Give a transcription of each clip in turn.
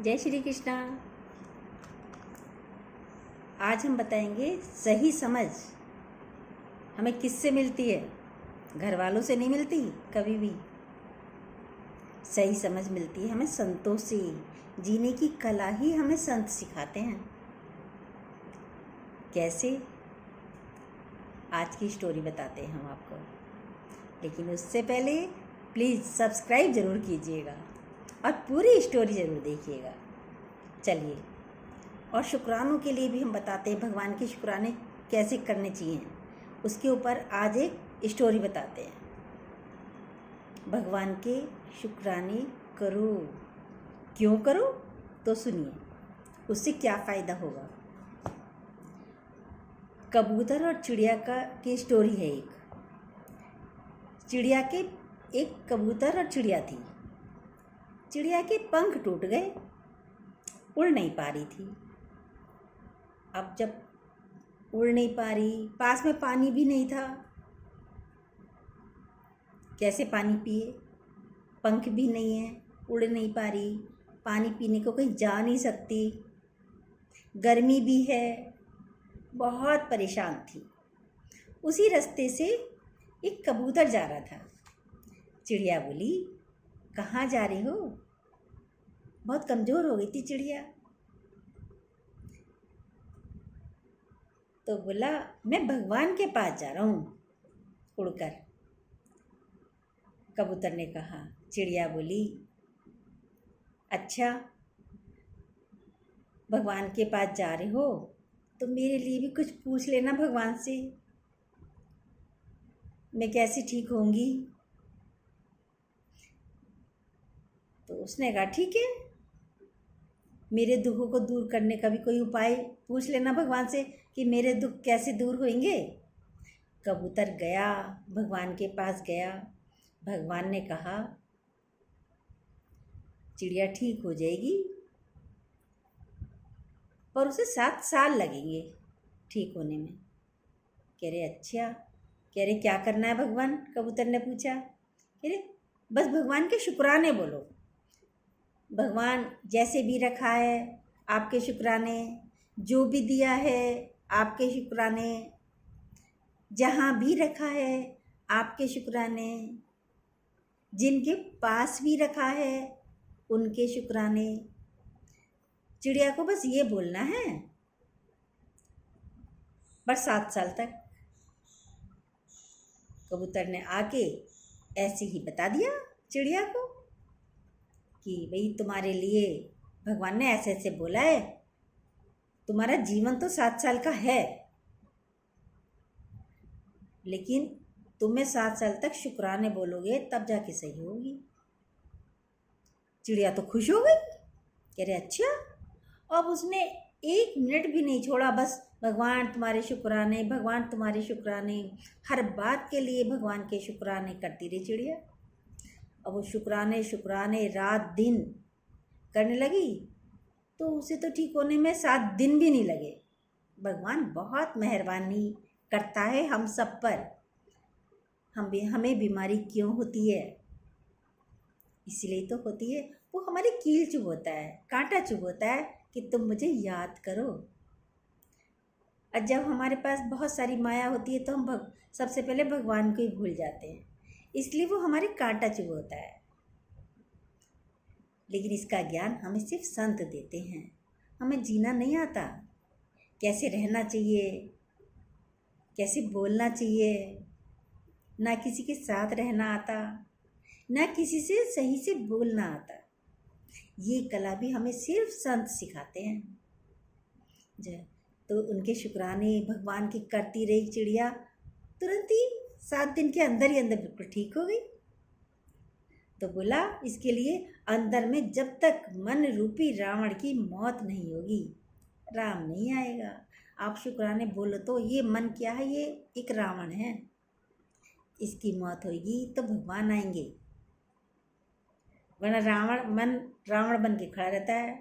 जय श्री कृष्णा। आज हम बताएंगे सही समझ हमें किससे मिलती है। घर वालों से नहीं मिलती कभी भी। सही समझ मिलती है हमें संतों से। जीने की कला ही हमें संत सिखाते हैं। कैसे, आज की स्टोरी बताते हैं हम आपको। लेकिन उससे पहले प्लीज़ सब्सक्राइब ज़रूर कीजिएगा और पूरी स्टोरी ज़रूर देखिएगा। चलिए, और शुक्रानों के लिए भी हम बताते हैं भगवान के शुक्राने कैसे करने चाहिए, उसके ऊपर आज एक स्टोरी बताते हैं। भगवान के शुक्राने करो। क्यों करो तो सुनिए, उससे क्या फ़ायदा होगा। कबूतर और चिड़िया की स्टोरी है। एक कबूतर और चिड़िया थी। चिड़िया के पंख टूट गए, उड़ नहीं पा रही थी। अब जब उड़ नहीं पा रही, पास में पानी भी नहीं था, कैसे पानी पिए। पंख भी नहीं है, उड़ नहीं पा रही, पानी पीने को कहीं जा नहीं सकती, गर्मी भी है, बहुत परेशान थी। उसी रास्ते से एक कबूतर जा रहा था। चिड़िया बोली, कहाँ जा रही हो? बहुत कमज़ोर हो गई थी चिड़िया। तो बोला, मैं भगवान के पास जा रहा हूँ उड़कर। कबूतर ने कहा। चिड़िया बोली, अच्छा, भगवान के पास जा रहे हो तो मेरे लिए भी कुछ पूछ लेना भगवान से, मैं कैसे ठीक होंगी। तो उसने कहा, ठीक है, मेरे दुखों को दूर करने का भी कोई उपाय पूछ लेना भगवान से कि मेरे दुख कैसे दूर होंगे। कबूतर गया, भगवान के पास गया। भगवान ने कहा, चिड़िया ठीक हो जाएगी, पर उसे 7 साल लगेंगे ठीक होने में। कह रहे, अच्छा। कह रहे, क्या करना है भगवान? कबूतर ने पूछा। कह रहे, बस भगवान के शुक्राने बोलो। भगवान जैसे भी रखा है आपके शुक्राने, जो भी दिया है आपके शुक्राने, जहाँ भी रखा है आपके शुक्राने, जिनके पास भी रखा है उनके शुक्राने। चिड़िया को बस ये बोलना है, बस 7 साल तक। कबूतर ने आके ऐसे ही बता दिया चिड़िया को कि भाई तुम्हारे लिए भगवान ने ऐसे ऐसे बोला है, तुम्हारा जीवन तो 7 साल का है, लेकिन तुम्हें 7 साल तक शुक्राने बोलोगे तब जाके सही होगी। चिड़िया तो खुश हो गई। कह रहे, अच्छा। अब उसने 1 मिनट भी नहीं छोड़ा, बस भगवान तुम्हारे शुक्राने, भगवान तुम्हारे शुक्राने, हर बात के लिए भगवान के शुक्राने करती रही चिड़िया। अब वो शुक्राने शुक्राने रात दिन करने लगी तो उसे तो ठीक होने में 7 दिन भी नहीं लगे। भगवान बहुत मेहरबानी करता है हम सब पर। हमें बीमारी क्यों होती है? इसलिए तो होती है, वो हमारी कील चुभोता है, कांटा चुभोता है कि तुम मुझे याद करो। और जब हमारे पास बहुत सारी माया होती है तो हम सबसे पहले भगवान को ही भूल जाते हैं, इसलिए वो हमारे कांटा चुभोता है। लेकिन इसका ज्ञान हमें सिर्फ संत देते हैं। हमें जीना नहीं आता, कैसे रहना चाहिए, कैसे बोलना चाहिए, ना किसी के साथ रहना आता, ना किसी से सही से बोलना आता। ये कला भी हमें सिर्फ संत सिखाते हैं। तो उनके शुक्राने भगवान की करती रही चिड़िया, तुरंत ही 7 दिन के अंदर ही अंदर बिल्कुल ठीक हो गई। तो बोला, इसके लिए अंदर में जब तक मन रूपी रावण की मौत नहीं होगी, राम नहीं आएगा। आप शुक्राने बोलो तो ये मन क्या है, ये एक रावण है, इसकी मौत होगी तो भगवान आएंगे। वरना रावण बन के खड़ा रहता है,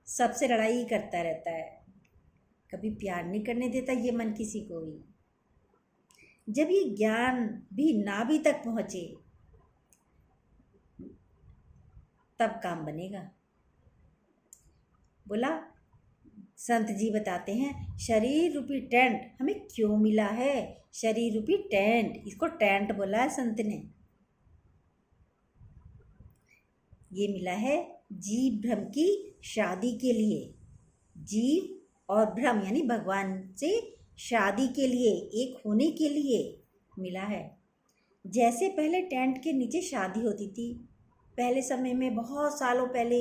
सबसे लड़ाई करता रहता है, कभी प्यार नहीं करने देता ये मन किसी को भी। जब ये ज्ञान भी नाभि तक पहुँचे तब काम बनेगा। बोला, संत जी बताते हैं, शरीर रूपी टेंट हमें क्यों मिला है? शरीर रूपी टेंट, इसको टेंट बोला है संत ने। ये मिला है जीव भ्रम की शादी के लिए। जीव और भ्रम यानी भगवान से शादी के लिए, एक होने के लिए मिला है। जैसे पहले टेंट के नीचे शादी होती थी, पहले समय में बहुत सालों पहले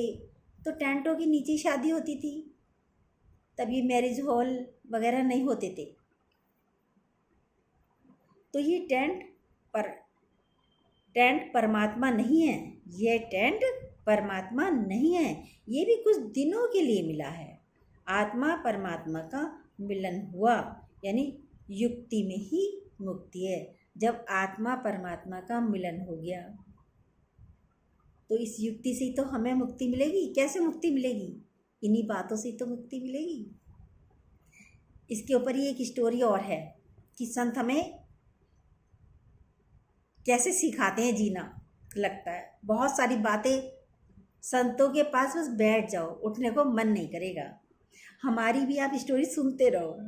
तो टेंटों के नीचे शादी होती थी, तभी मैरिज हॉल वगैरह नहीं होते थे। तो ये टेंट परमात्मा नहीं है, ये टेंट परमात्मा नहीं है, ये भी कुछ दिनों के लिए मिला है। आत्मा परमात्मा का मिलन हुआ, यानी युक्ति में ही मुक्ति है। जब आत्मा परमात्मा का मिलन हो गया तो इस युक्ति से तो हमें मुक्ति मिलेगी। कैसे मुक्ति मिलेगी? इन्हीं बातों से तो मुक्ति मिलेगी। इसके ऊपर ही एक स्टोरी और है कि संत हमें कैसे सिखाते हैं जीना। लगता है बहुत सारी बातें, संतों के पास बस बैठ जाओ, उठने को मन नहीं करेगा। हमारी भी आप स्टोरी सुनते रहो,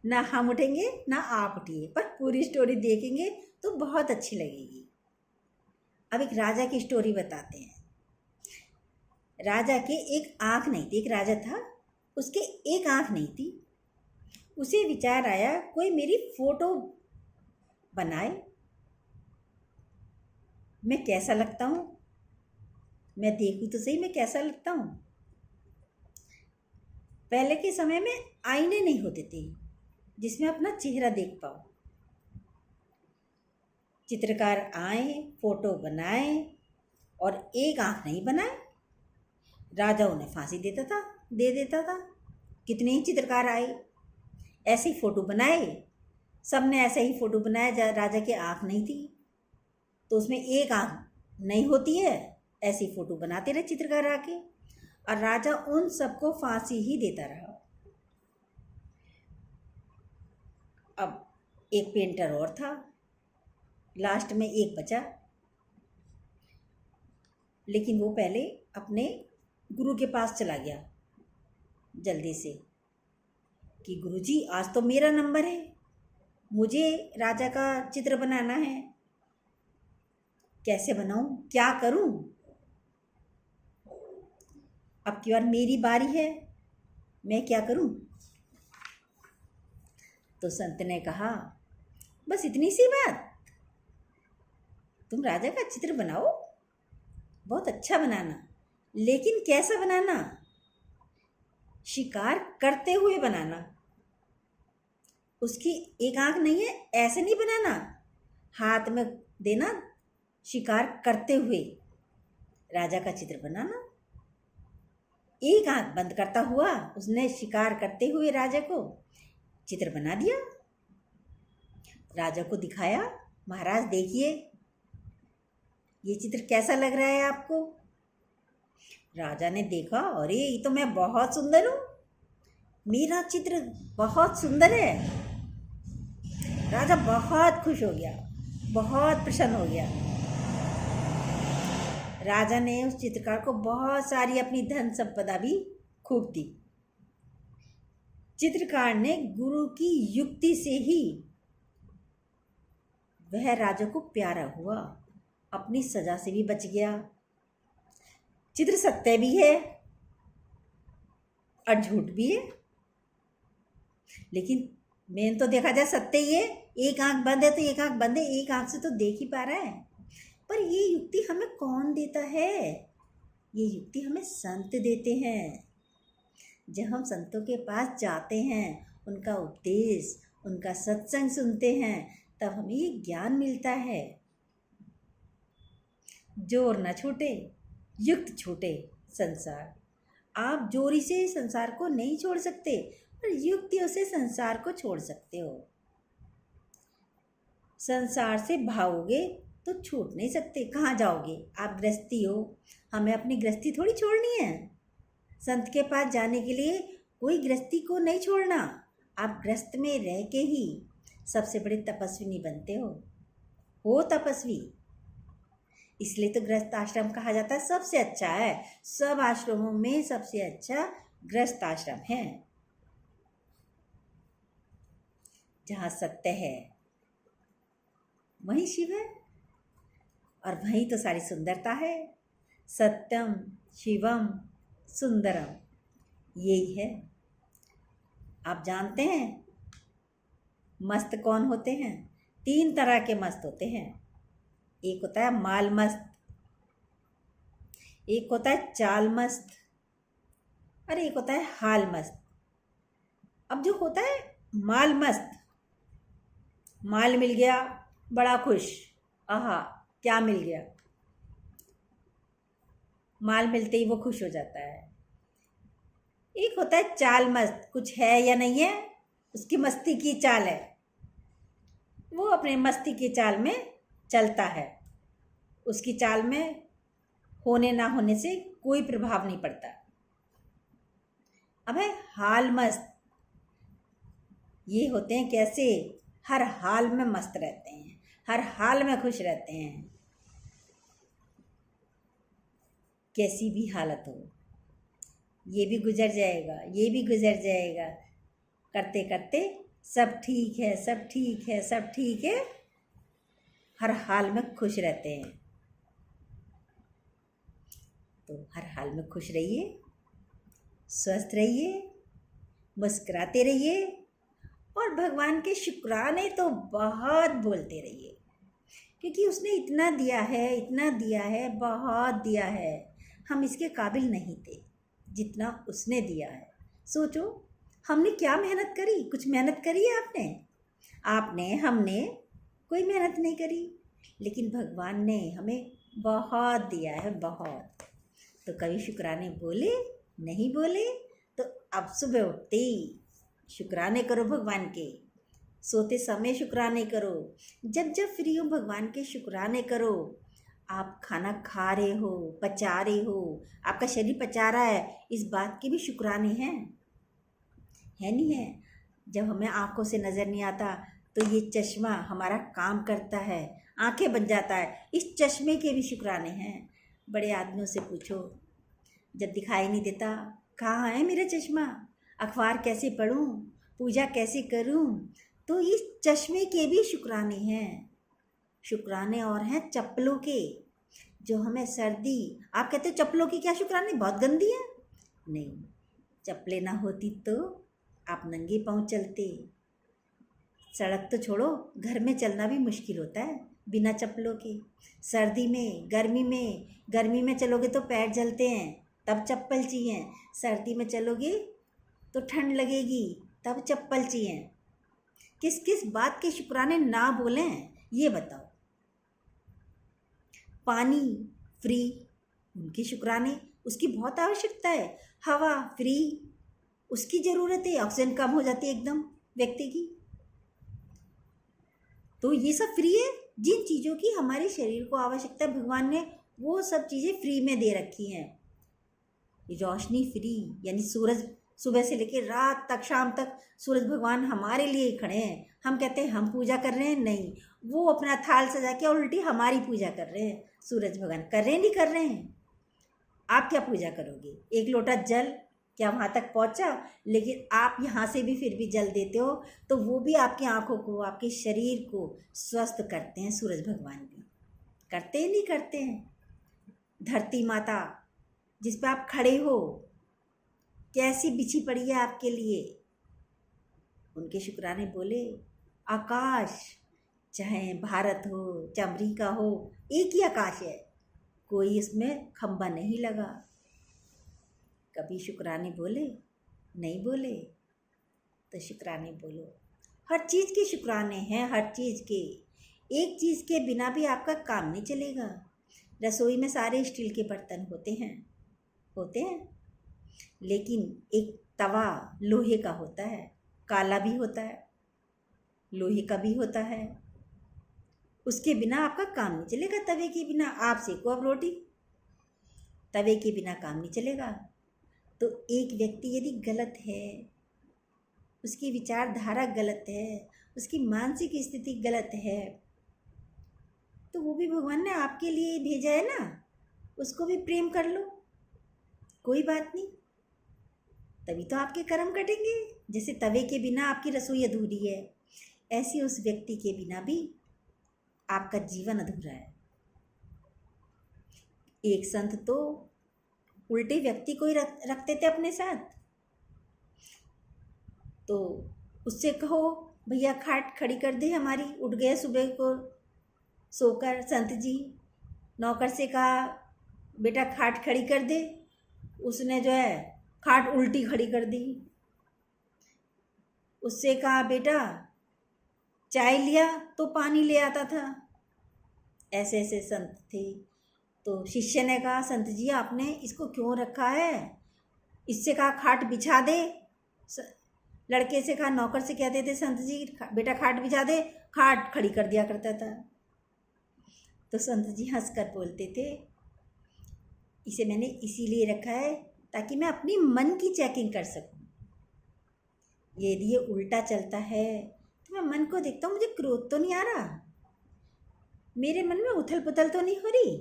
ना हम उठेंगे ना आप उठिए, पर पूरी स्टोरी देखेंगे तो बहुत अच्छी लगेगी। अब एक राजा की स्टोरी बताते हैं। राजा के एक आँख नहीं थी। एक राजा था, उसके एक आँख नहीं थी। उसे विचार आया कोई मेरी फोटो बनाए, मैं कैसा लगता हूँ, मैं देखूँ तो सही मैं कैसा लगता हूँ। पहले के समय में आईने नहीं होते थे जिसमें अपना चेहरा देख पाओ। चित्रकार आए, फोटो बनाए और एक आँख नहीं बनाए। राजा उन्हें फांसी दे देता था। कितने ही चित्रकार आए, ऐसे ही फोटो बनाए, सबने ऐसे ही फोटो बनाया। राजा की आँख नहीं थी तो उसमें एक आँख नहीं होती है, ऐसी फोटो बनाते रहे चित्रकार आके, और राजा उन सबको फांसी ही देता रहा। अब एक पेंटर और था, लास्ट में एक बचा, लेकिन वो पहले अपने गुरु के पास चला गया जल्दी से कि गुरुजी आज तो मेरा नंबर है, मुझे राजा का चित्र बनाना है, कैसे बनाऊं, क्या करूं? अब की बार मेरी बारी है, मैं क्या करूं? तो संत ने कहा, बस इतनी सी बात, तुम राजा का चित्र बनाओ, बहुत अच्छा बनाना, लेकिन कैसा बनाना? शिकार करते हुए बनाना। उसकी एक आंख नहीं है, ऐसे नहीं बनाना, हाथ में देना, शिकार करते हुए राजा का चित्र बनाना। एक आंख बंद करता हुआ उसने शिकार करते हुए राजा को चित्र बना दिया। राजा को दिखाया, महाराज देखिए ये चित्र कैसा लग रहा है आपको? राजा ने देखा, अरे ये तो मैं बहुत सुंदर हूँ, मेरा चित्र बहुत सुंदर है। राजा बहुत खुश हो गया, बहुत प्रसन्न हो गया। राजा ने उस चित्रकार को बहुत सारी अपनी धन संपदा भी खूब दी। चित्रकार ने गुरु की युक्ति से ही वह राजा को प्यारा हुआ, अपनी सजा से भी बच गया। चित्र सत्य भी है और झूठ भी है, लेकिन मेन तो देखा जाए सत्य ही है। एक आंख बंद है तो एक आंख बंद है, एक आंख से तो देख ही पा रहा है। पर ये युक्ति हमें कौन देता है? ये युक्ति हमें संत देते हैं। जब हम संतों के पास जाते हैं, उनका उपदेश, उनका सत्संग सुनते हैं, तब हमें ये ज्ञान मिलता है। जोर न छूटे, युक्त छूटे संसार। आप जोरी से संसार को नहीं छोड़ सकते, पर युक्तियों से संसार को छोड़ सकते हो। संसार से भागोगे तो छूट नहीं सकते, कहाँ जाओगे? आप गृहस्थी हो, हमें अपनी गृहस्थी थोड़ी छोड़नी है। संत के पास जाने के लिए कोई गृहस्थी को नहीं छोड़ना। आप गृहस्थ में रह के ही सबसे बड़े तपस्विनी बनते हो तपस्वी। इसलिए तो गृहस्थ आश्रम कहा जाता है सबसे अच्छा है। सब आश्रमों में सबसे अच्छा गृहस्थ आश्रम है जहाँ सत्य है वहीं शिव है, और वहीं तो सारी सुंदरता है। सत्यम शिवम सुंदरम, यही है। आप जानते हैं मस्त कौन होते हैं? 3 तरह के मस्त होते हैं। एक होता है माल मस्त, एक होता है चाल मस्त, और एक होता है हाल मस्त। अब जो होता है माल मस्त, माल मिल गया बड़ा खुश, आहा क्या मिल गया, माल मिलते ही वो खुश हो जाता है। एक होता है चाल मस्त, कुछ है या नहीं है, उसकी मस्ती की चाल है, वो अपने मस्ती की चाल में चलता है, उसकी चाल में होने ना होने से कोई प्रभाव नहीं पड़ता। अब है हाल मस्त, ये होते हैं कैसे, हर हाल में मस्त रहते हैं, हर हाल में खुश रहते हैं, कैसी भी हालत हो, ये भी गुजर जाएगा, ये भी गुजर जाएगा, करते करते सब ठीक है, सब ठीक है, सब ठीक है, हर हाल में खुश रहते हैं। तो हर हाल में खुश रहिए, स्वस्थ रहिए, मुस्कुराते रहिए, और भगवान के शुक्राने तो बहुत बोलते रहिए, क्योंकि उसने इतना दिया है, इतना दिया है, बहुत दिया है। हम इसके काबिल नहीं थे जितना उसने दिया है। सोचो हमने क्या मेहनत करी, कुछ मेहनत करी है आपने, हमने कोई मेहनत नहीं करी, लेकिन भगवान ने हमें बहुत दिया है, बहुत। तो कभी शुक्राने बोले, नहीं बोले? तो अब सुबह उठते ही शुक्राने करो भगवान के, सोते समय शुक्राने करो, जब जब फ्री हो भगवान के शुक्राने करो। आप खाना खा रहे हो, पचा रहे हो, आपका शरीर पचा रहा है, इस बात के भी शुक्राने हैं, है नहीं है? जब हमें आँखों से नज़र नहीं आता तो ये चश्मा हमारा काम करता है, आँखें बन जाता है, इस चश्मे के भी शुक्राने हैं। बड़े आदमियों से पूछो, जब दिखाई नहीं देता, कहाँ है मेरा चश्मा, अखबार कैसे पढूं, पूजा कैसे करूं? तो इस चश्मे के भी शुक्राने हैं। शुक्राने और हैं चप्पलों के, जो हमें सर्दी, आप कहते हो चप्पलों की क्या शुक्राने, बहुत गंदी है। नहीं, चप्पलें ना होती तो आप नंगे पाँव चलते। सड़क तो छोड़ो, घर में चलना भी मुश्किल होता है बिना चप्पलों के। सर्दी में, गर्मी में चलोगे तो पैर जलते हैं, तब चप्पल चाहिए। सर्दी में चलोगे तो ठंड लगेगी, तब चप्पल चाहिए। किस किस बात के शुक्राने ना बोलें, ये बताओ। पानी फ्री, उनके शुक्राने, उसकी बहुत आवश्यकता है। हवा फ्री, उसकी ज़रूरत है, ऑक्सीजन कम हो जाती है एकदम व्यक्ति की। तो ये सब फ्री है। जिन चीज़ों की हमारे शरीर को आवश्यकता है, भगवान ने वो सब चीज़ें फ्री में दे रखी हैं। रोशनी फ्री, यानी सूरज सुबह से लेकर रात तक, शाम तक सूरज भगवान हमारे लिए ही खड़े हैं। हम कहते हैं हम पूजा कर रहे हैं, नहीं, वो अपना थाल सजा के उल्टी हमारी पूजा कर रहे हैं। सूरज भगवान कर रहे हैं, नहीं कर रहे हैं? आप क्या पूजा करोगे? एक लोटा जल क्या वहाँ तक पहुँचा? लेकिन आप यहाँ से भी फिर भी जल देते हो, तो वो भी आपकी आँखों को, आपके शरीर को स्वस्थ करते हैं। सूरज भगवान भी करते हैं, नहीं करते हैं? धरती माता जिस पे आप खड़े हो, कैसी बिछी पड़ी है आपके लिए, उनके शुक्राने बोले। आकाश, चाहे भारत हो चाहे अमरीका हो, एक ही आकाश है, कोई इसमें खंबा नहीं लगा। कभी शुक्राने बोले? नहीं बोले? तो शुक्राने बोलो। हर चीज़ के शुक्राने हैं, हर चीज़ के। एक चीज़ के बिना भी आपका काम नहीं चलेगा। रसोई में सारे स्टील के बर्तन होते हैं, लेकिन एक तवा लोहे का होता है, काला भी होता है, लोहे का भी होता है। उसके बिना आपका काम नहीं चलेगा। तवे के बिना आप सेको अब रोटी, तवे के बिना काम नहीं चलेगा। तो एक व्यक्ति यदि गलत है, उसकी विचारधारा गलत है, उसकी मानसिक स्थिति गलत है, तो वो भी भगवान ने आपके लिए भेजा है ना, उसको भी प्रेम कर लो, कोई बात नहीं। तभी तो आपके कर्म कटेंगे। जैसे तवे के बिना आपकी रसोई अधूरी है, ऐसे उस व्यक्ति के बिना भी आपका जीवन अधूरा है। एक संत तो उल्टे व्यक्ति को ही रखते थे अपने साथ। तो उससे कहो भैया खाट खड़ी कर दे हमारी, उठ गए सुबह को सोकर संत जी। नौकर से कहा बेटा खाट खड़ी कर दे, उसने जो है खाट उल्टी खड़ी कर दी। उससे कहा बेटा चाय लिया तो पानी ले आता था। ऐसे ऐसे संत थे। तो शिष्य ने कहा संत जी आपने इसको क्यों रखा है? इससे कहा खाट बिछा दे। लड़के से कहा, नौकर से कहते थे संत जी बेटा खाट बिछा दे, खाट खड़ी कर दिया करता था। तो संत जी हंसकर बोलते थे इसे मैंने इसीलिए रखा है ताकि मैं अपनी मन की चेकिंग कर सकूं। यदि ये उल्टा चलता है तो मैं मन को देखता हूँ, मुझे क्रोध तो नहीं आ रहा, मेरे मन में उथल पुथल तो नहीं हो रही,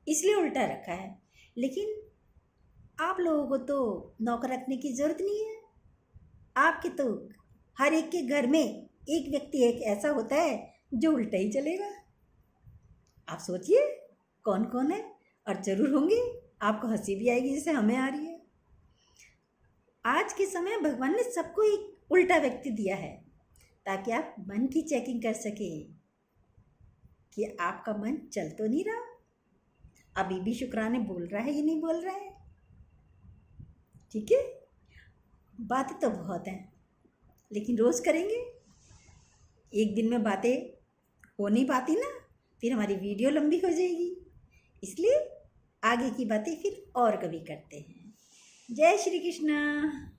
इसलिए उल्टा रखा है। लेकिन आप लोगों को तो नौकर रखने की ज़रूरत नहीं है। आपके तो हर एक के घर में एक व्यक्ति एक ऐसा होता है जो उल्टा ही चलेगा। आप सोचिए कौन कौन है, और ज़रूर होंगे। आपको हंसी भी आएगी जैसे हमें आ रही है। आज के समय भगवान ने सबको एक उल्टा व्यक्ति दिया है ताकि आप मन की चेकिंग कर सकें कि आपका मन चल तो नहीं रहा, अभी भी शुक्राने बोल रहा है या नहीं बोल रहा है। ठीक है, बातें तो बहुत हैं लेकिन रोज़ करेंगे। एक दिन में बातें हो नहीं पाती ना, फिर हमारी वीडियो लंबी हो जाएगी। इसलिए आगे की बातें फिर और कभी करते हैं। जय श्री कृष्ण।